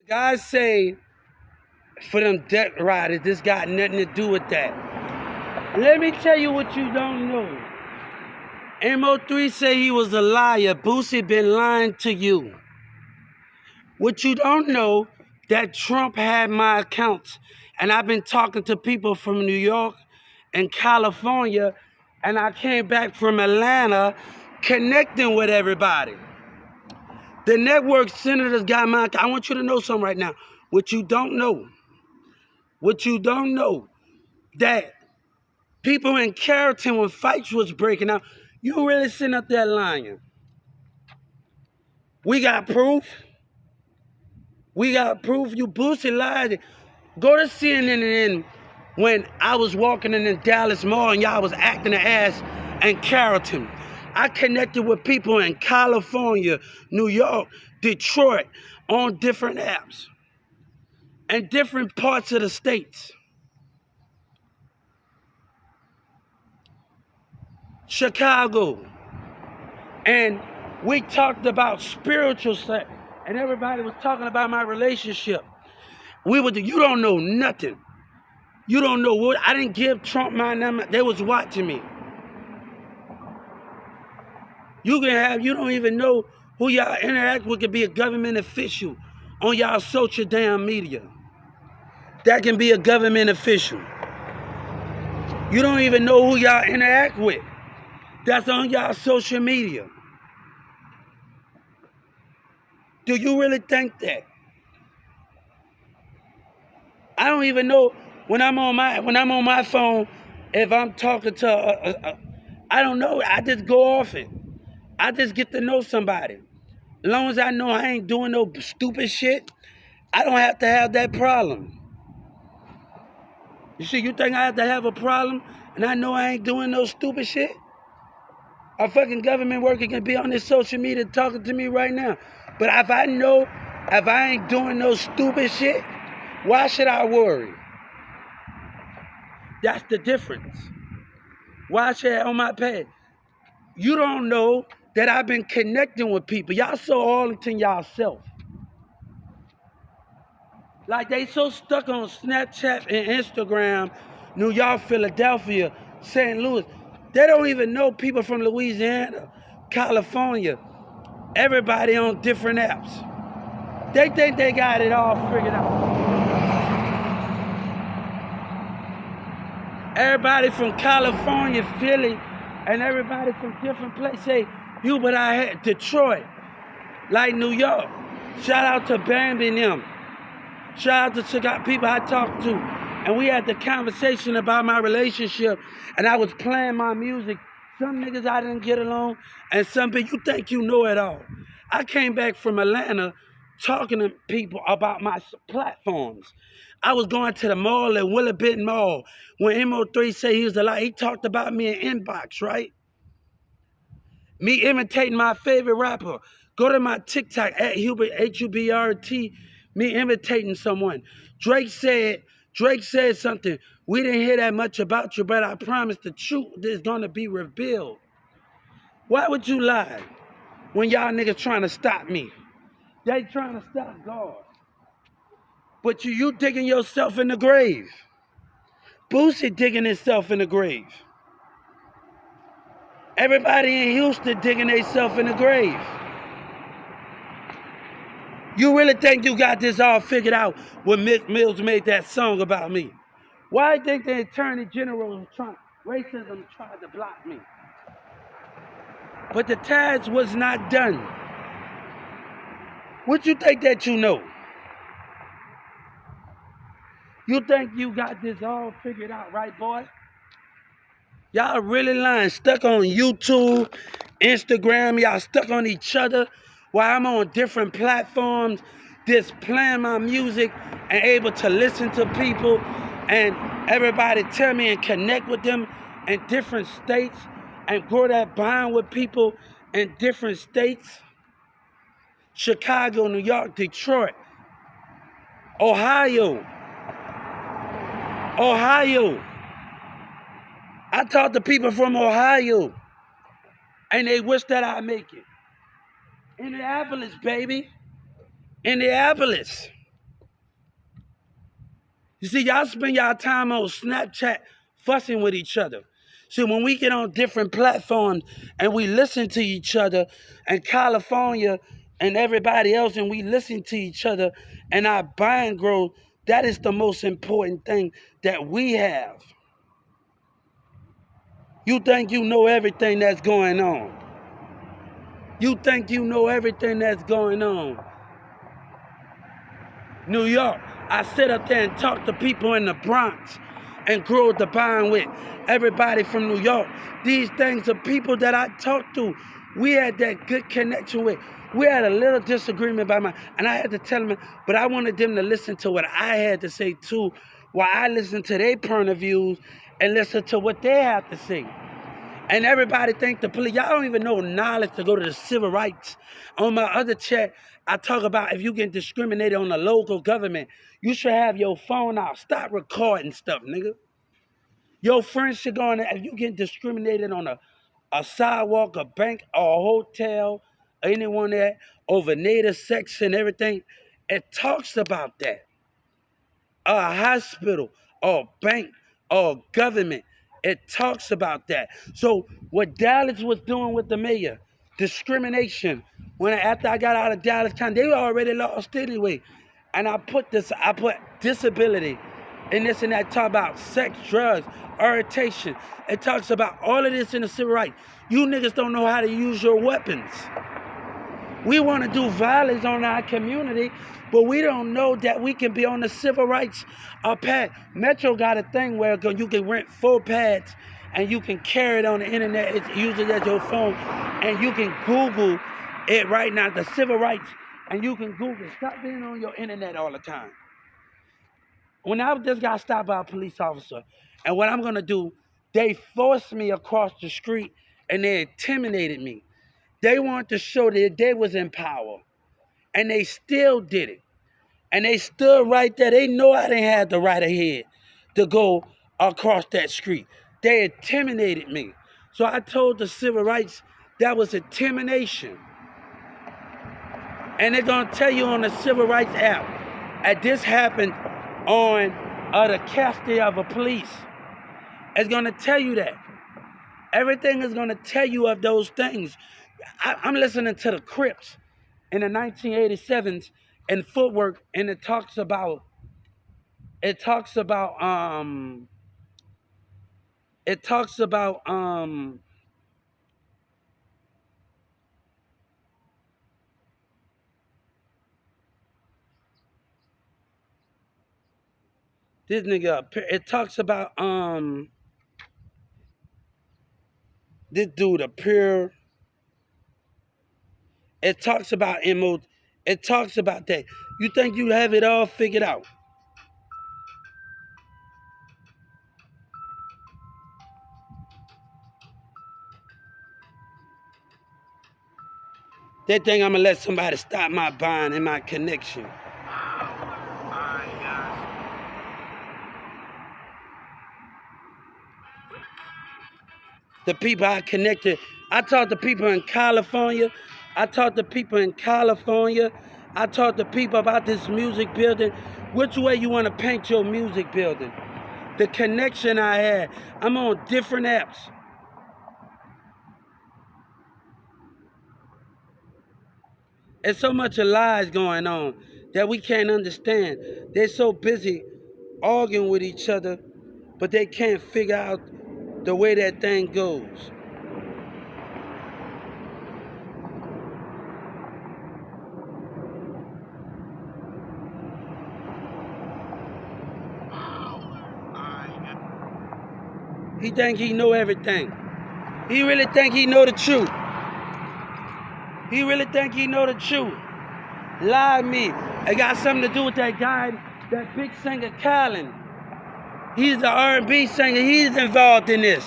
Guys say for them debt riders, this got nothing to do with that. Let me tell you what you don't know. MO3 say he was a liar. Boosie been lying to you. What you don't know, that Trump had my accounts. And I've been talking to people from New York and California, and I came back from Atlanta connecting with everybody. The network senators got my account. I want you to know something right now. What you don't know, that people in Carrollton, when fights was breaking out, you really sitting up there lying. We got proof. You Boosie lied. Go to CNN when I was walking in the Dallas Mall and y'all was acting the ass in Carrollton. I connected with people in California, New York, Detroit, on different apps and different parts of the states. Chicago. And we talked about spiritual sex, and everybody was talking about my relationship. You don't know nothing. You don't know what. I didn't give Trump my number. They was watching me. You don't even know who y'all interact with could be a government official on y'all social damn media. That can be a government official. You don't even know who y'all interact with. That's on y'all social media. Do you really think that? I don't even know when I'm on my phone if I'm talking to I don't know. I just go off it. I just get to know somebody. As long as I know I ain't doing no stupid shit, I don't have to have that problem. You see, you think I have to have a problem and I know I ain't doing no stupid shit? A fucking government worker can be on this social media talking to me right now. But if I ain't doing no stupid shit, why should I worry? That's the difference. Why should I on my page? You don't know that I've been connecting with people. Y'all so Arlington yourself. Like they so stuck on Snapchat and Instagram, New York, Philadelphia, St. Louis. They don't even know people from Louisiana, California. Everybody on different apps. They think they got it all figured out. Everybody from California, Philly, and everybody from different places say, but I had Detroit, like New York. Shout out to Bambi and them. Shout out to Chicago people I talked to. And we had the conversation about my relationship, and I was playing my music. Some niggas I didn't get along, and some people, you think you know it all. I came back from Atlanta talking to people about my platforms. I was going to the mall at Willabit Mall when MO3 said he was a lie. He talked about me in inbox, right? Me imitating my favorite rapper. Go to my TikTok at Hubert, H-U-B-R-T, me imitating someone. Drake said something. We didn't hear that much about you, but I promise the truth is gonna be revealed. Why would you lie when y'all niggas trying to stop me? They trying to stop God. But you digging yourself in the grave. Boosie digging himself in the grave. Everybody in Houston digging themselves in the grave. You really think you got this all figured out when Mick Mills made that song about me? Why do you think the Attorney General was racism tried to block me? But the task was not done. What you think that you know? You think you got this all figured out, right, boy? Y'all really lying, stuck on YouTube, Instagram, y'all stuck on each other while I'm on different platforms, just playing my music and able to listen to people and everybody tell me and connect with them in different states and grow that bond with people in different states. Chicago, New York, Detroit, Ohio. I talked to people from Ohio, and they wish that I make it. Indianapolis, baby. Indianapolis. You see, y'all spend y'all time on Snapchat fussing with each other. See, when we get on different platforms and we listen to each other, and California and everybody else, and we listen to each other and our buying growth, that is the most important thing that we have. You think you know everything that's going on. You think you know everything that's going on. New York, I sit up there and talk to people in the Bronx and grow the bond with everybody from New York. These things are people that I talk to. We had that good connection with. We had a little disagreement by and I had to tell them, but I wanted them to listen to what I had to say too, while I listened to their point of views and listen to what they have to say. And everybody think the police, y'all don't even know knowledge to go to the civil rights. On my other chat, I talk about if you get discriminated on the local government, you should have your phone out. Stop recording stuff, nigga. Your friends should go on there. If you get discriminated on a sidewalk, a bank, or a hotel, or anyone there, over native sex and everything, it talks about that. A hospital or bank or government, it talks about that. So what Dallas was doing with the mayor, discrimination, after I got out of Dallas County, they were already lost anyway. And I put disability and this and that, talk about sex, drugs, orientation. It talks about all of this in the civil rights. You niggas don't know how to use your weapons. We want to do violence on our community, but we don't know that we can be on the civil rights pad. Metro got a thing where you can rent 4 pads and you can carry it on the internet, use it as your phone, and you can Google it right now, the civil rights, and you can Google. Stop being on your internet all the time. When I just got stopped by a police officer, and what I'm going to do, they forced me across the street and they intimidated me. They wanted to show that they was in power. And they still did it. And they stood right there. They know I didn't have the right ahead to go across that street. They intimidated me. So I told the civil rights that was intimidation. And they're going to tell you on the civil rights app, that this happened on the custody of a police. It's going to tell you that. Everything is going to tell you of those things. I'm listening to the Crips in the 1987s in Footwork, and it talks about this nigga. It talks about this dude a pure. It talks about It talks about that. You think you have it all figured out? They think I'm gonna let somebody stop my bond and my connection. The people I connected, I talked to people in California. I talked to people about this music building. Which way you want to paint your music building? The connection I had. I'm on different apps. There's so much of lies going on that we can't understand. They're so busy arguing with each other, but they can't figure out the way that thing goes. He think he know everything. He really think he know the truth. He really think he know the truth. Lie to me. It got something to do with that guy, that big singer, Callan. He's the R&B singer. He's involved in this.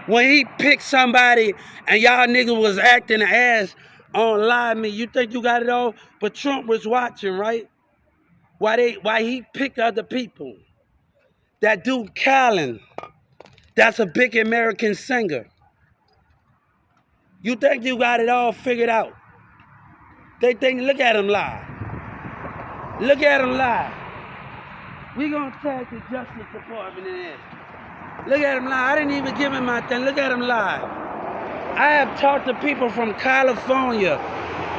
When he picked somebody and y'all niggas was acting ass on Lie to Me, you think you got it all? But Trump was watching, right? Why he picked other people. That dude Callan, that's a big American singer. You think you got it all figured out? They think, look at him lie. Look at him lie. We gonna tag the Justice Department in this. Look at him live. I didn't even give him my thing. Look at him live. I have talked to people from California,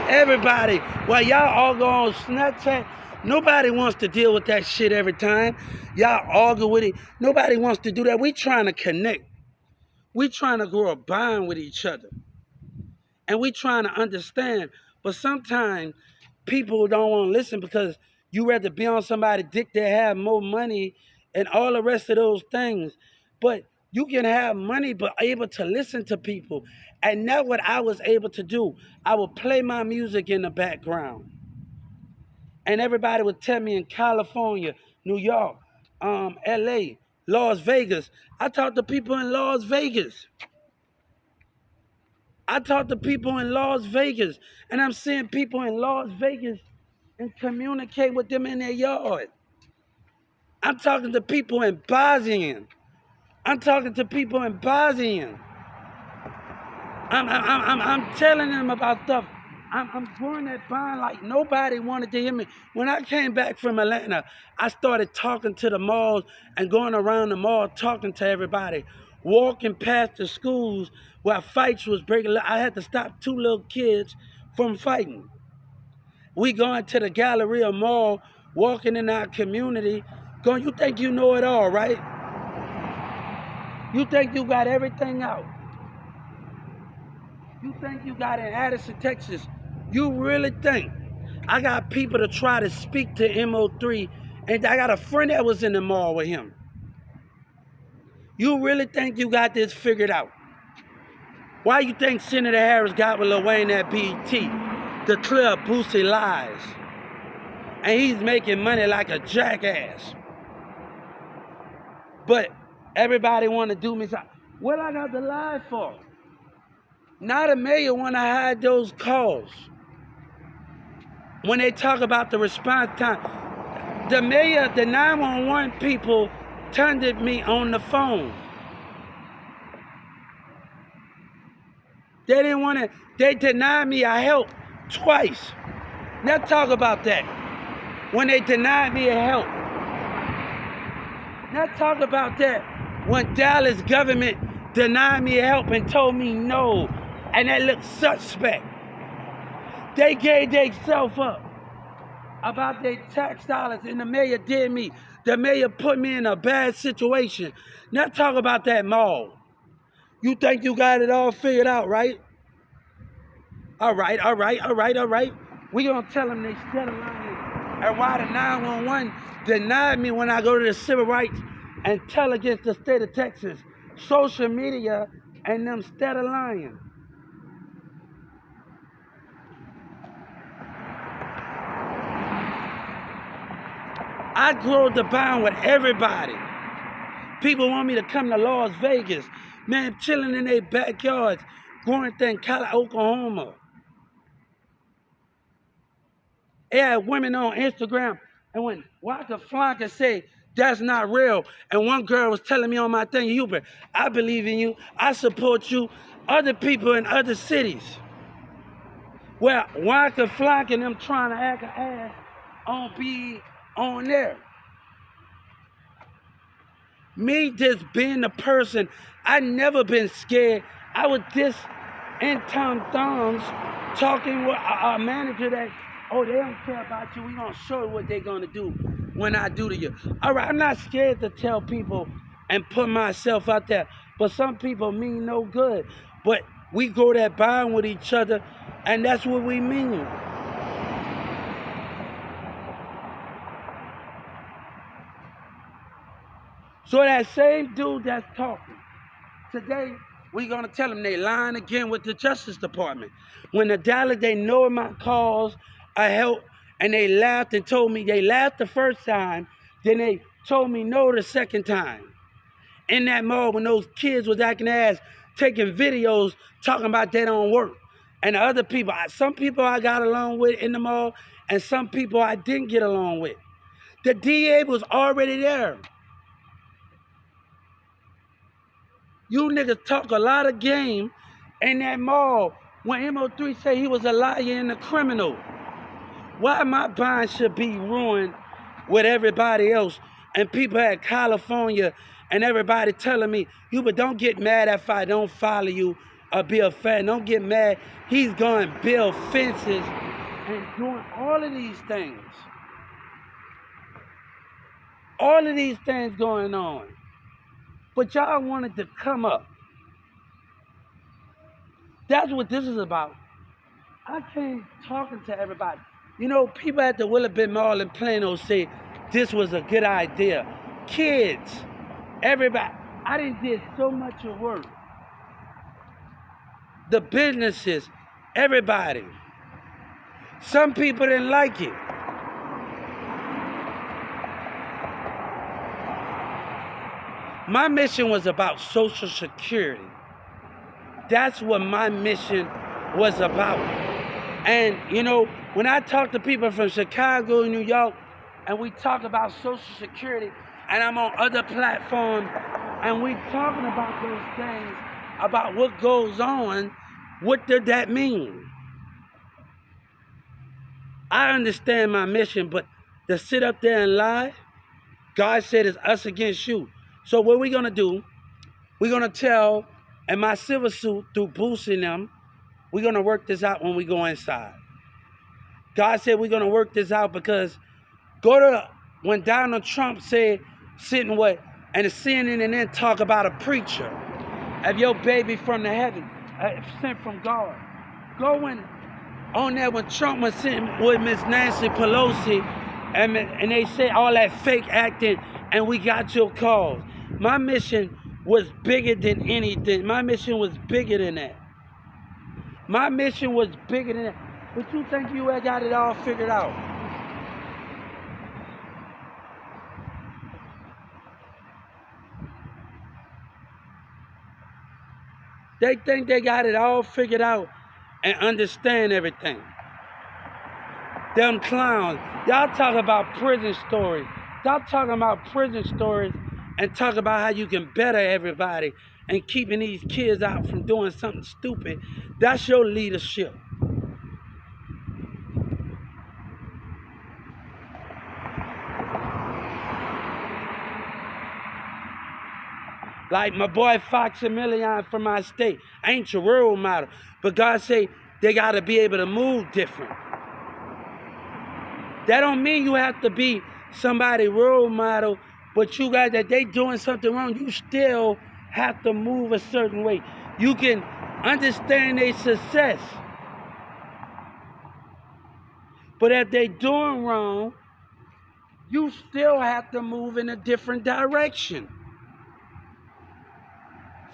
everybody. While y'all all go on Snapchat, nobody wants to deal with that shit every time. Y'all argue with it. Nobody wants to do that. We trying to connect. We trying to grow a bond with each other. And we trying to understand. But sometimes people don't want to listen because you rather be on somebody's dick that have more money and all the rest of those things. But you can have money but able to listen to people. And that's what I was able to do. I would play my music in the background. And everybody would tell me in California, New York, LA, Las Vegas. I talked to people in Las Vegas. I talk to people in Las Vegas, and I'm seeing people in Las Vegas and communicate with them in their yard. I'm talking to people in Bosnia. I'm talking to people in Bosnia. I'm telling them about stuff. I'm growing that bond like nobody wanted to hear me. When I came back from Atlanta, I started talking to the malls and going around the mall talking to everybody, walking past the schools where fights was breaking. I had to stop 2 little kids from fighting. We going to the Galleria Mall, walking in our community, going, you think you know it all, right? You think you got everything out. You think you got in Addison, Texas. You really think. I got people to try to speak to MO3, and I got a friend that was in the mall with him. You really think you got this figured out? Why you think Senator Harris got with Lil Wayne at BET? The clear Boosie lies. And he's making money like a jackass. But everybody want to do me something. What I got to lie for? Not a mayor want to hide those calls. When they talk about the response time, the mayor, the 911 people turned me on the phone. They didn't want to, they denied me a help twice. Now talk about that. When they denied me a help. Now talk about that. When Dallas government denied me a help and told me no, and that looked suspect. They gave themselves up about their tax dollars, and the mayor did me. The mayor put me in a bad situation. Now talk about that mall. You think you got it all figured out, right? All right. We gonna tell them they still lying. And why the 911 denied me when I go to the civil rights and tell against the state of Texas. Social media and them still lying. I grow the bond with everybody. People want me to come to Las Vegas. Man, chilling in their backyards, going to Oklahoma. They had women on Instagram, and when Waka Flocka say that's not real, and one girl was telling me on my thing, Hubert, I believe in you, I support you, other people in other cities. Well, Waka Flocka and them trying to act an ass on there. Me just being the person, I never been scared. I was just in Tom Thumbs talking with a manager that, oh, they don't care about you. We gonna show you what they gonna do when I do to you. All right, I'm not scared to tell people and put myself out there. But some people mean no good. But we grow that bond with each other, and that's what we mean. So that same dude that's talking, today we're gonna tell them they lying again with the Justice Department. When the Dallas, they know my calls, I helped, and they laughed and told me, they laughed the first time, then they told me no the second time. In that mall when those kids was acting ass, taking videos, talking about they don't work. And the other people, some people I got along with in the mall, and some people I didn't get along with. The DA was already there. You niggas talk a lot of game in that mall when MO3 say he was a liar and a criminal. Why my bond should be ruined with everybody else And people at California and everybody telling me, but don't get mad if I don't follow you or be a fan. Don't get mad. He's going to build fences and doing all of these things. All of these things going on. But y'all wanted to come up. That's what this is about. I came talking to everybody. People at the Willowbend Mall in Plano say this was a good idea. Kids, everybody. I done did so much of work. The businesses, everybody. Some people didn't like it. My mission was about Social Security. That's what my mission was about. And, when I talk to people from Chicago and New York, and we talk about Social Security, and I'm on other platforms, and we talking about those things, about what goes on, what did that mean? I understand my mission, but to sit up there and lie, God said it's us against you. So what we're going to do, we're going to tell, in my civil suit, through boosting them, we're going to work this out when we go inside. God said we're going to work this out because when Donald Trump said, sitting with, and the CNN and then talk about a preacher, of your baby from the heaven, sent from God. Go on there when Trump was sitting with Miss Nancy Pelosi, and they said all that fake acting, and we got your cause. My mission was bigger than anything. My mission was bigger than that. My mission was bigger than that. But you think you had got it all figured out? They think they got it all figured out and understand everything. Them clowns. Y'all talk about prison stories. Y'all talking about prison stories and talk about how you can better everybody and keeping these kids out from doing something stupid. That's your leadership. Like my boy Foxamillion from my state. I ain't your role model. But God say they got to be able to move different. That don't mean you have to be somebody role model, but you got that they doing something wrong. You still have to move a certain way. You can understand their success. But if they doing wrong, you still have to move in a different direction.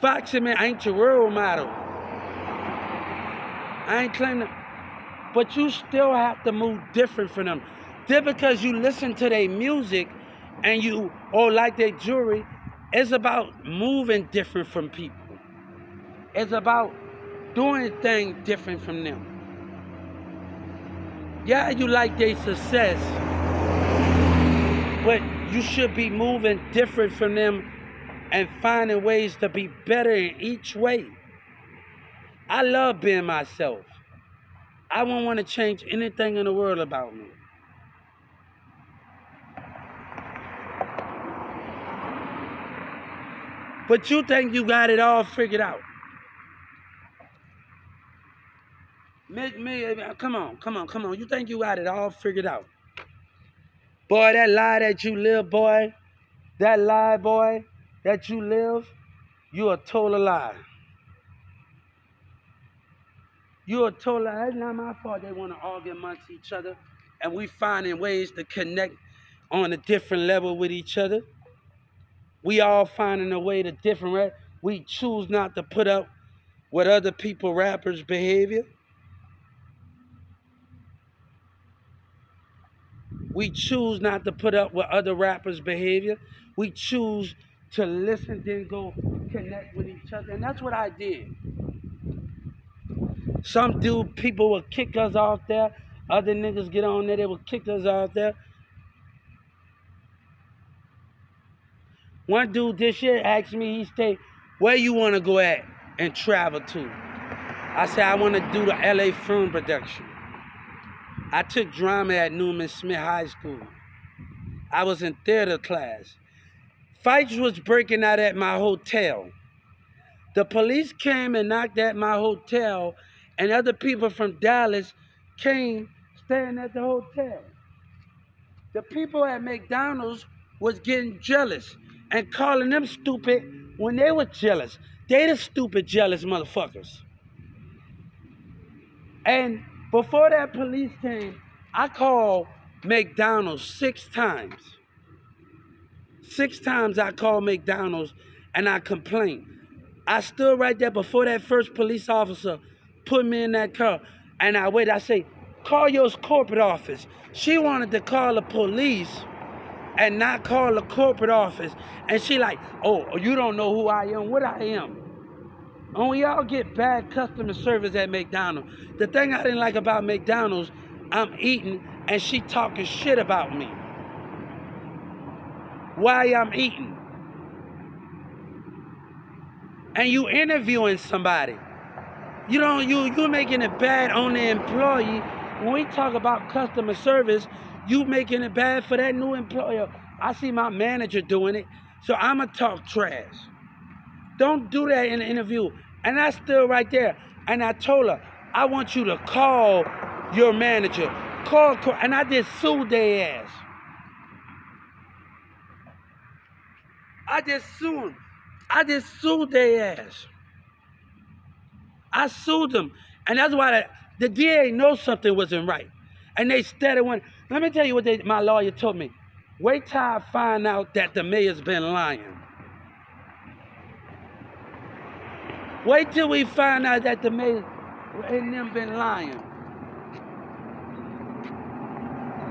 Foxy, man, I ain't your role model. I ain't claiming that. But you still have to move different from them. Just because you listen to their music and you or like their jewelry, it's about moving different from people. It's about doing things different from them. Yeah, you like their success, but you should be moving different from them and finding ways to be better in each way. I love being myself. I won't want to change anything in the world about me. But you think you got it all figured out. Come on. You think you got it all figured out. Boy, that lie that you live, boy, that lie, boy, that you live, you a total lie. You a total lie. That's not my fault they want to argue amongst each other and we finding ways to connect on a different level with each other. We all finding a way to different. We choose not to put up with other people, rappers' behavior. We choose not to put up with other rappers' behavior. We choose to listen, then go connect with each other. And that's what I did. Some people will kick us off there. Other niggas get on there, they will kick us off there. One dude this year asked me, he said, where you want to go at and travel to? I said, I want to do the LA film production. I took drama at Newman Smith High School. I was in theater class. Fights was breaking out at my hotel. The police came and knocked at my hotel, and other people from Dallas came staying at the hotel. The people at McDonald's was getting jealous and calling them stupid when they were jealous. They the stupid, jealous motherfuckers. And before that police came, I called McDonald's 6 times. 6 times I called McDonald's and I complained. I stood right there before that first police officer put me in that car, and I waited. I say, call your corporate office. She wanted to call the police and not call the corporate office. And she like, oh, you don't know who I am, what I am. And we all get bad customer service at McDonald's. The thing I didn't like about McDonald's, I'm eating and she talking shit about me. Why I'm eating. And you interviewing somebody. You making it bad on the employee. When we talk about customer service, you making it bad for that new employer. I see my manager doing it, so I'ma talk trash. Don't do that in the interview. And I stood right there, and I told her, I want you to call your manager. Call, and I just sued their ass. I just sued their ass. I sued them. And that's why the DA knows something wasn't right. And they steady went. Let me tell you what my lawyer told me. Wait till I find out that the mayor's been lying. Wait till we find out that the mayor and them been lying.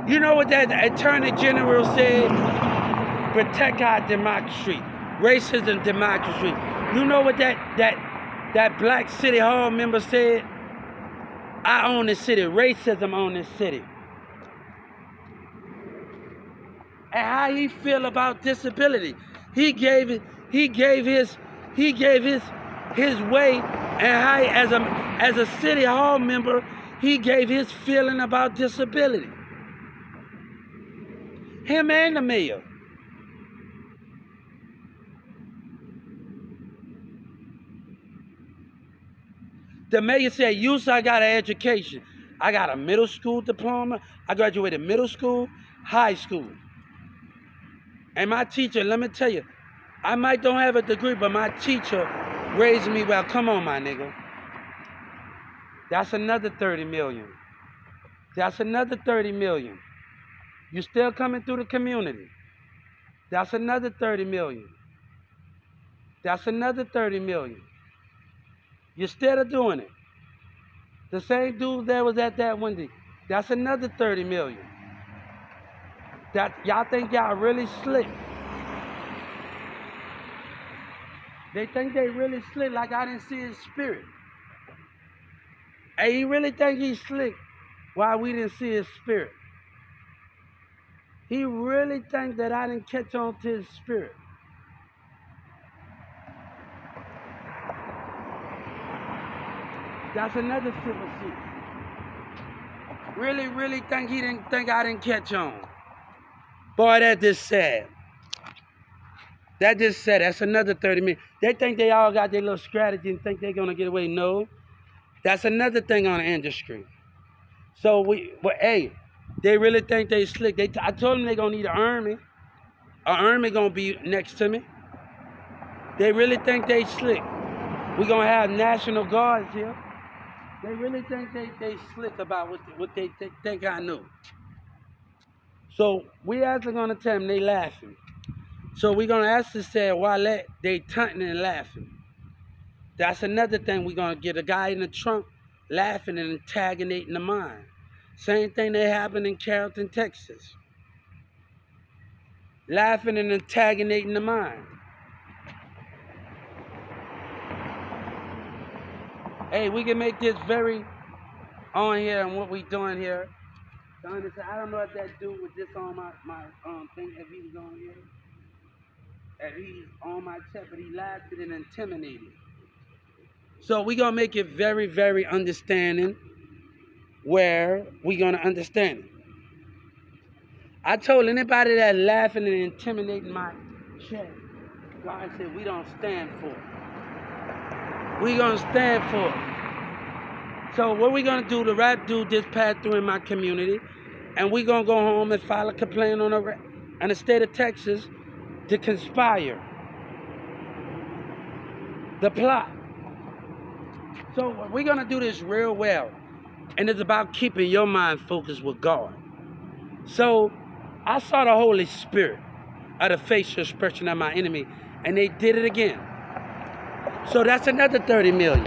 You know what that Attorney General said? Protect our democracy. Racism, democracy. You know what that black city hall member said? I own this city. Racism owns this city. And how he feel about disability? He gave his way, and how as a city hall member, he gave his feeling about disability. Him and the mayor. The mayor said, I got an education. I got a middle school diploma. I graduated middle school, high school. And my teacher, let me tell you, I might don't have a degree, but my teacher raised me well. Come on, my nigga. That's another 30 million. That's another 30 million. You still coming through the community. That's another 30 million. That's another 30 million. You're still doing it. The same dude that was at that Wendy, that's another 30 million. That y'all think y'all really slick. They think they really slick like I didn't see his spirit. And he really think he's slick while we didn't see his spirit. He really think that I didn't catch on to his spirit. That's another civil suit. Really think he didn't think I didn't catch on. Boy, that just sad. That just sad. That's another 30 million. They think they all got their little strategy and think they're gonna get away. No. That's another thing on the industry. So hey, they really think they slick. I told them they're gonna need an army. An army gonna be next to me. They really think they slick. We're gonna have National Guards here. They really think they slick about what they think I know. So we actually gonna tell them they laughing. So we're gonna ask to say why they taunting and laughing. That's another thing we're gonna get a guy in the trunk laughing and antagonating the mind. Same thing that happened in Carrollton, Texas. Laughing and antagonating the mind. Hey, we can make this very on here and what we doing here. I don't know if that dude was just on my thing, if he was on here. If he's on my chat, but he laughed and intimidated. So we're going to make it very, very understanding where we're going to understand it. I told anybody that laughing and intimidating my chat, God said, we don't stand for it. We gonna stand for it. So what we gonna do, the rap dude just passed through in my community, and we gonna go home and file a complaint on the state of Texas to conspire the plot. So we're gonna do this real well. And it's about keeping your mind focused with God. So I saw the Holy Spirit of the facial expression of my enemy, and they did it again. So that's another 30 million.